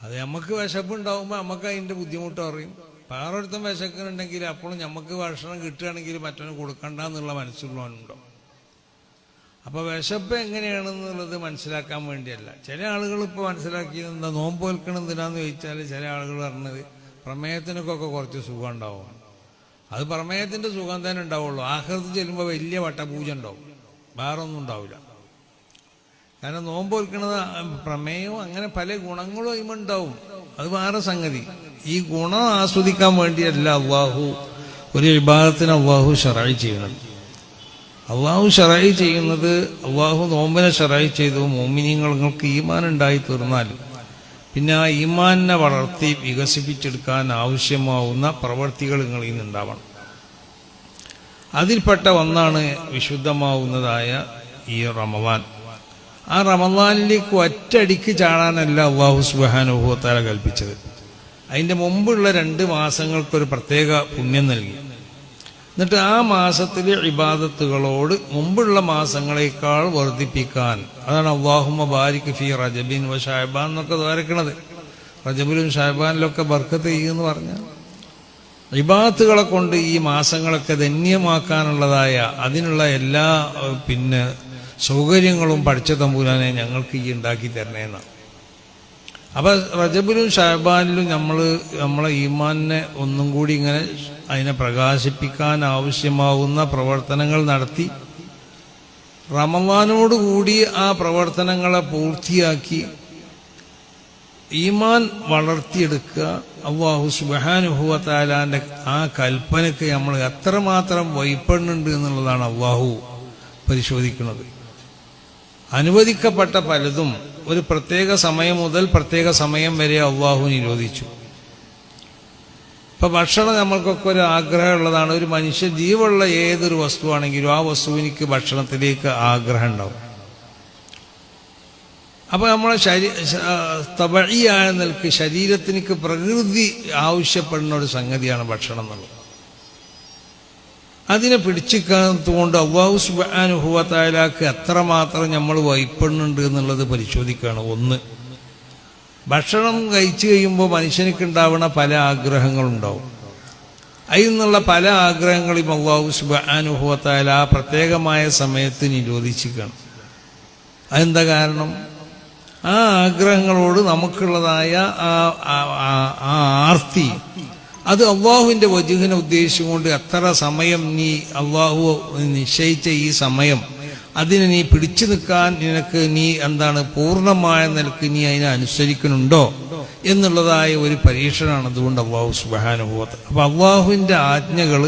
അത് നമുക്ക് വിശപ്പുണ്ടാവുമ്പോൾ നമുക്ക് അതിൻ്റെ ബുദ്ധിമുട്ട് അറിയും. വേറൊരുത്തം വിശക്കുന്നുണ്ടെങ്കിൽ അപ്പോഴും നമുക്ക് ഭക്ഷണം കിട്ടുകയാണെങ്കിൽ മറ്റവന് കൊടുക്കണ്ട എന്നുള്ള മനസ്സുള്ളവനുണ്ടോ? അപ്പോൾ വിശപ്പ് എങ്ങനെയാണെന്നുള്ളത് മനസ്സിലാക്കാൻ വേണ്ടിയല്ല. ചില ആളുകൾ ഇപ്പോൾ മനസ്സിലാക്കിയത് എന്താ, നോമ്പ് വെൽക്കണം എന്തിനാന്ന് ചോദിച്ചാൽ ചില ആളുകൾ പറഞ്ഞത് പ്രമേയത്തിനൊക്കെ കുറച്ച് സുഖം ഉണ്ടാവും. അത് പ്രമേയത്തിൻ്റെ സുഖം തന്നെ ഉണ്ടാവുള്ളൂ. ആഖിറത്ത് ചെല്ലുമ്പോൾ വലിയ വട്ടപൂജ ഉണ്ടാവും, വേറെ ഒന്നും ഉണ്ടാവില്ല. കാരണം നോമ്പ് വെൽക്കണത് പ്രമേയവും അങ്ങനെ പല ഗുണങ്ങളും അതിമുണ്ടാവും, അത് വേറെ സംഗതി. ഈ ഗുണം ആസ്വദിക്കാൻ വേണ്ടിയല്ല അള്ളാഹു ഒരു ഇബാദത്തിന് അള്ളാഹു ശറഈ ചെയ്യണം. അള്ളാഹു ശറഈ ചെയ്യുന്നത്, അള്ളാഹു നോമ്പിനെ ശറഈ ചെയ്തു മുഅ്മിനീങ്ങൾക്ക് ഈമാൻ ഉണ്ടായി തീർന്നാൽ പിന്നെ ആ ഈമാനിനെ വളർത്തി വികസിപ്പിച്ചെടുക്കാൻ ആവശ്യമാവുന്ന പ്രവർത്തികൾ നിങ്ങളിൽ നിന്നുണ്ടാവണം. അതിൽപ്പെട്ട ഒന്നാണ് വിശുദ്ധമാവുന്നതായ ഈ റമദാൻ. ആ റമദാനിലേക്ക് ഒറ്റയടിക്ക് ചാടാനല്ല അല്ലാഹു സുബ്ഹാനഹു വ തആല കൽപ്പിച്ചത്. അതിൻ്റെ മുമ്പുള്ള 2 മാസങ്ങൾക്കൊരു പ്രത്യേക പുണ്യം നൽകി. എന്നിട്ട് ആ മാസത്തിലെ ഇബാദത്തുകളോട് മുമ്പുള്ള മാസങ്ങളെക്കാൾ വർദ്ധിപ്പിക്കാൻ, അതാണ് അല്ലാഹുമ്മ ബാരിക് ഫീ റജബിൻ വ ശഅബാൻ എന്നൊക്കെ ദ്വാരക്കണത്. റജബിലും ശഅബാനിലൊക്കെ ബർക്കത്ത് ചെയ്യുമെന്ന് പറഞ്ഞാൽ ഇബാദത്തുകളെ കൊണ്ട് ഈ മാസങ്ങളൊക്കെ ധന്യമാക്കാനുള്ളതായ അതിനുള്ള എല്ലാ സൗകര്യങ്ങളും പഠിച്ച തമ്പുരാനെ ഞങ്ങൾക്ക് ഈ ഉണ്ടാക്കി തരണേന്നാണ്. അപ്പം റജബിലും ഷഅബാനിലും നമ്മളെ ഈമാനിനെ ഒന്നും കൂടി ഇങ്ങനെ അതിനെ പ്രകാശിപ്പിക്കാൻ ആവശ്യമാവുന്ന പ്രവർത്തനങ്ങൾ നടത്തി റമദാനോടുകൂടി ആ പ്രവർത്തനങ്ങളെ പൂർത്തിയാക്കി ഈമാൻ വളർത്തിയെടുക്കുക. അല്ലാഹു സുബ്ഹാനഹു വ തആലാന്റെ ആ കൽപ്പനയ്ക്ക് നമ്മൾ എത്രമാത്രം വഴിപ്പെടുന്നുണ്ട് എന്നുള്ളതാണ് അല്ലാഹു പരിശോധിക്കുന്നത്. അനുവദിക്കപ്പെട്ട പലതും ഒരു പ്രത്യേക സമയം മുതൽ പ്രത്യേക സമയം വരെ അള്ളാഹു നിരോധിച്ചു. ഇപ്പൊ ഭക്ഷണം നമ്മൾക്കൊക്കെ ഒരു ആഗ്രഹമുള്ളതാണ്. ഒരു മനുഷ്യ ജീവനുള്ള ഏതൊരു വസ്തുവാണെങ്കിലും ആ വസ്തുവിനിക്ക് ഭക്ഷണത്തിലേക്ക് ആഗ്രഹം ഉണ്ടാവും. അപ്പൊ നമ്മളെ തബഈയായ നിലക്ക് ശരീരത്തിനിക്ക് പ്രകൃതി ആവശ്യപ്പെടുന്ന ഒരു സംഗതിയാണ് ഭക്ഷണം എന്നുള്ളത്. അതിനെ പിടിച്ചിക്കാത്തതുകൊണ്ട് അല്ലാഹു സുബ്ഹാനഹു വ തആലക്ക് എത്രമാത്രം നമ്മൾ വഴിപ്പെടുന്നുണ്ട് എന്നുള്ളത് പരിശോധിക്കുകയാണ്. ഒന്ന്, ഭക്ഷണം കഴിച്ചു കഴിയുമ്പോൾ മനുഷ്യനിക്ക് ഉണ്ടാവുന്ന പല ആഗ്രഹങ്ങളുണ്ടാവും. അതിൽ നിന്നുള്ള പല ആഗ്രഹങ്ങളും അല്ലാഹു സുബ്ഹാനഹു വ തആല ആ പ്രത്യേകമായ സമയത്ത് നിരോധിച്ചിരിക്കുകയാണ്. അതെന്താ കാരണം? ആ ആഗ്രഹങ്ങളോട് നമുക്കുള്ളതായ ആ ആർത്തി, അത് അള്ളാഹുവിൻ്റെ വജുഹിനെ ഉദ്ദേശിച്ചുകൊണ്ട് എത്ര സമയം നീ അള്ളാഹു നിശ്ചയിച്ച ഈ സമയം അതിനെ നീ പിടിച്ചു നിൽക്കാൻ നീ പൂർണ്ണമായ നിലക്ക് നീ അതിനെ അനുസരിക്കുന്നുണ്ടോ എന്നുള്ളതായ ഒരു പരീക്ഷണമാണ്. അതുകൊണ്ട് അള്ളാഹു സുബ്ഹാനഹു വ തആല അപ്പം അള്ളാഹുവിൻ്റെ ആജ്ഞകൾ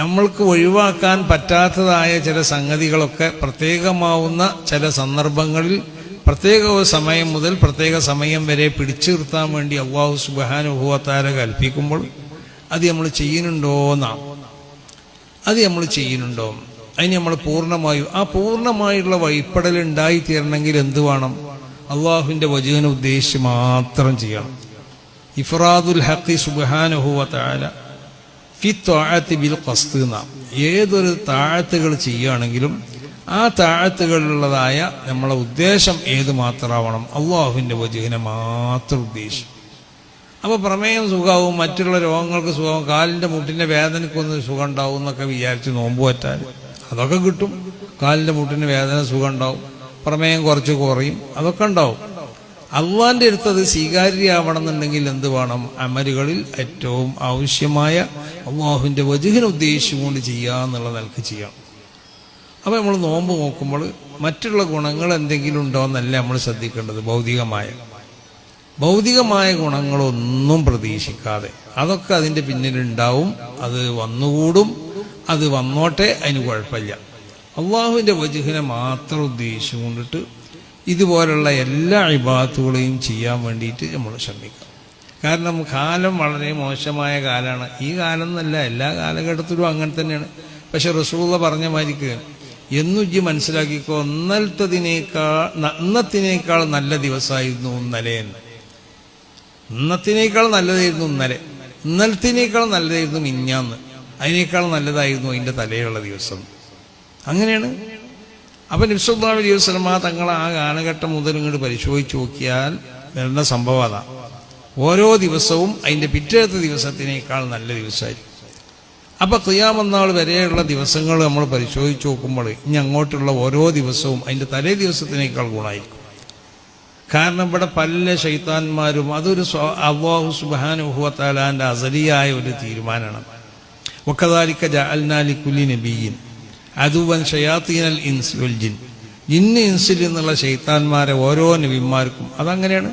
നമ്മൾക്ക് ഒഴിവാക്കാൻ പറ്റാത്തതായ ചില സംഗതികളൊക്കെ പ്രത്യേകമാവുന്ന ചില സന്ദർഭങ്ങളിൽ പ്രത്യേക സമയം മുതൽ പ്രത്യേക സമയം വരെ പിടിച്ചു നിർത്താൻ വേണ്ടി അല്ലാഹു സുബ്ഹാനഹു വ തആല കൽപ്പിക്കുമ്പോൾ അത് നമ്മൾ ചെയ്യുന്നുണ്ടോ എന്നാണ്. അത് നമ്മൾ ചെയ്യുന്നുണ്ടോ, അതിന് നമ്മൾ പൂർണ്ണമായുള്ള വഴിപ്പെടൽ ഉണ്ടായിത്തീരണമെങ്കിൽ എന്ത് വേണം? അള്ളാഹുവിൻ്റെ വജുഹിനെ ഉദ്ദേശിച്ച് മാത്രം ചെയ്യണം. ഇഫ്റാദുൽ ഹഖി സുബ്ഹാനഹു വ തആല ഫി ത്വാഅത്തി ബിൽ ഖസ്ദ് എന്നാണ്. ഏതൊരു താഴത്തുകൾ ചെയ്യുകയാണെങ്കിലും ആ താഴത്തുകളിലുള്ളതായ നമ്മളെ ഉദ്ദേശം ഏത് മാത്രമാവണം? അള്ളാഹുവിൻ്റെ വജുഹിനെ മാത്രം ഉദ്ദേശിക്കും. അപ്പോൾ പ്രമേയം സുഖമാവും, മറ്റുള്ള രോഗങ്ങൾക്ക് സുഖമാവും, കാലിൻ്റെ മുട്ടിൻ്റെ വേദനയ്ക്കൊന്ന് സുഖം ഉണ്ടാവും എന്നൊക്കെ വിചാരിച്ച് നോമ്പ് പറ്റാൻ അതൊക്കെ കിട്ടും. കാലിൻ്റെ മുട്ടിന് വേദന സുഖം ഉണ്ടാവും, പ്രമേയം കുറച്ച് കുറയും, അതൊക്കെ ഉണ്ടാവും. അള്ളാഹിൻ്റെ അടുത്ത് അത് സ്വീകാര്യമാവണം എന്നുണ്ടെങ്കിൽ എന്ത് വേണം? അമലുകളിൽ ഏറ്റവും ആവശ്യമായ അള്ളാഹുവിൻ്റെ വജുഹിനെ ഉദ്ദേശിച്ചുകൊണ്ട് ചെയ്യുക എന്നുള്ള നിലക്ക് ചെയ്യാം. അപ്പോൾ നമ്മൾ നോമ്പ് നോക്കുമ്പോൾ മറ്റുള്ള ഗുണങ്ങൾ എന്തെങ്കിലും ഉണ്ടോ എന്നല്ല നമ്മൾ ശ്രദ്ധിക്കേണ്ടത്. ഭൗതികമായ ഗുണങ്ങളൊന്നും പ്രതീക്ഷിക്കാതെ അതൊക്കെ അതിൻ്റെ പിന്നിലുണ്ടാവും, അത് വന്നുകൂടും, അത് വന്നോട്ടെ, അതിന് കുഴപ്പമില്ല. അള്ളാഹുവിൻ്റെ വജുഹിനെ മാത്രം ഉദ്ദേശിച്ചുകൊണ്ടിട്ട് ഇതുപോലുള്ള എല്ലാ ഇബാദത്തുകളെയും ചെയ്യാൻ വേണ്ടിയിട്ട് നമ്മൾ ശ്രമിക്കാം. കാരണം കാലം വളരെ മോശമായ കാലമാണ്. ഈ കാലം എന്നല്ല, എല്ലാ കാലഘട്ടത്തിലും അങ്ങനെ തന്നെയാണ്. പക്ഷെ റസൂലുള്ളാഹി പറഞ്ഞ മാതിരിക്ക് എന്നു ഇജ്ജ് മനസ്സിലാക്കിക്കോ, ഇന്നത്തിനേക്കാൾ നല്ല ദിവസമായിരുന്നു ഇന്നലെയെന്ന്. ഇന്നത്തിനേക്കാൾ നല്ലതായിരുന്നു ഇന്നലെ, ഇന്നലത്തിനേക്കാൾ നല്ലതായിരുന്നു മിഞ്ഞാന്ന്, അതിനേക്കാൾ നല്ലതായിരുന്നു അതിൻ്റെ തലയുള്ള ദിവസം. അങ്ങനെയാണ്. അപ്പം നബി സല്ലല്ലാഹു അലൈഹി വസല്ലം തങ്ങൾ ആ കാലഘട്ടം മുതൽ ഇങ്ങോട്ട് പരിശോധിച്ച് നോക്കിയാൽ വരുന്ന സംഭവം അതാണ്. ഓരോ ദിവസവും അതിൻ്റെ പിറ്റേത്തെ ദിവസത്തിനേക്കാൾ നല്ല ദിവസമായിരിക്കും. അപ്പോൾ ഖിയാമത്ത് നാൾ വരെയുള്ള ദിവസങ്ങൾ നമ്മൾ പരിശോധിച്ച് നോക്കുമ്പോൾ ഇനി അങ്ങോട്ടുള്ള ഓരോ ദിവസവും അതിൻ്റെ തലേ ദിവസത്തിനേക്കാൾ ഗുണമായിരിക്കും. കാരണം ഇവിടെ പല ശൈത്താന്മാരും അതൊരു അല്ലാഹു സുബ്ഹാനഹു വ തആലാന്റെ അസലിയായ ഒരു തീരുമാനമാണ്. വകദാലിക ജഅൽനാ ലികുല്ലി നബിയ്യിൻ അദുവൻ ശയാത്തീനൽ ഇൻസി വൽ ജിൻ. ജിന്ന് ഇൻസിൽ നിന്നുള്ള ശൈത്താന്മാരെ ഓരോ നബിമാർക്കും അതങ്ങനെയാണ്.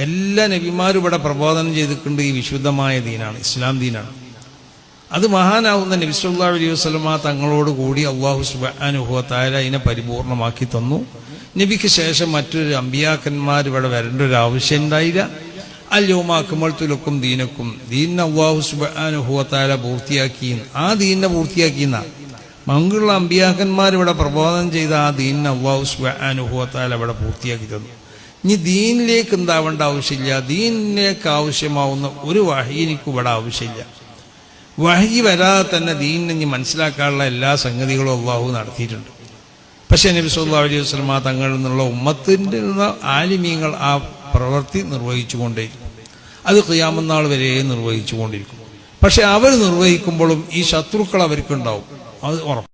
എല്ലാ നബിമാരും ഇവിടെ പ്രബോധനം ചെയ്തിട്ടുണ്ട് ഈ വിശുദ്ധമായ ദീനാണ്, ഇസ്ലാം ദീനാണ്. അത് മഹാനാവുന്ന നബി സല്ലല്ലാഹു അലൈഹി വസല്ലമ തങ്ങളോട് കൂടി അല്ലാഹു സുബ്ഹാനഹു വ തആല അതിനെ പരിപൂർണമാക്കി തന്നു. നബിക്ക് ശേഷം മറ്റൊരു അമ്പിയാക്കന്മാർ ഇവിടെ വരേണ്ട ഒരു ആവശ്യം ഉണ്ടായില്ല. അൽയൗമ അക്മൽതു ലക്കും ദീനക്കും, ദീൻ അല്ലാഹു സുബ്ഹാനഹു വ തആല പൂർത്തിയാക്കി. ആ ദീനിനെ പൂർത്തിയാക്കിയെന്ന മങ്കുള്ള അമ്പിയാക്കന്മാർ ഇവിടെ പ്രബോധനം ചെയ്ത ആ ദീനിനെ അല്ലാഹു സുബ്ഹാനഹു വ തആല ഇവിടെ പൂർത്തിയാക്കി തന്നു. ഇനി ദീനിലേക്ക് എന്താവേണ്ട ആവശ്യമില്ല. ദീനിലേക്ക് ആവശ്യമാവുന്ന ഒരു വഹി എനിക്ക് ഇവിടെ ആവശ്യമില്ല. വഹി വരാതെ തന്നെ ദീനിനെ ഇനി മനസ്സിലാക്കാനുള്ള എല്ലാ സംഗതികളും അല്ലാഹു നടത്തിയിട്ടുണ്ട്. പക്ഷേ നബി സല്ലല്ലാഹു അലൈഹി വസല്ലമ തങ്ങളിൽ നിന്നുള്ള ഉമ്മത്തിൻ്റെ ആലിമീങ്ങൾ ആ പ്രവൃത്തി നിർവഹിച്ചുകൊണ്ടേയിരിക്കും. അത് ഖിയാമത്ത് നാൾ വരെ നിർവഹിച്ചുകൊണ്ടിരിക്കും. പക്ഷെ അവർ നിർവഹിക്കുമ്പോഴും ഈ ശത്രുക്കൾ അവർക്കുണ്ടാവും, അത് ഉറപ്പ്.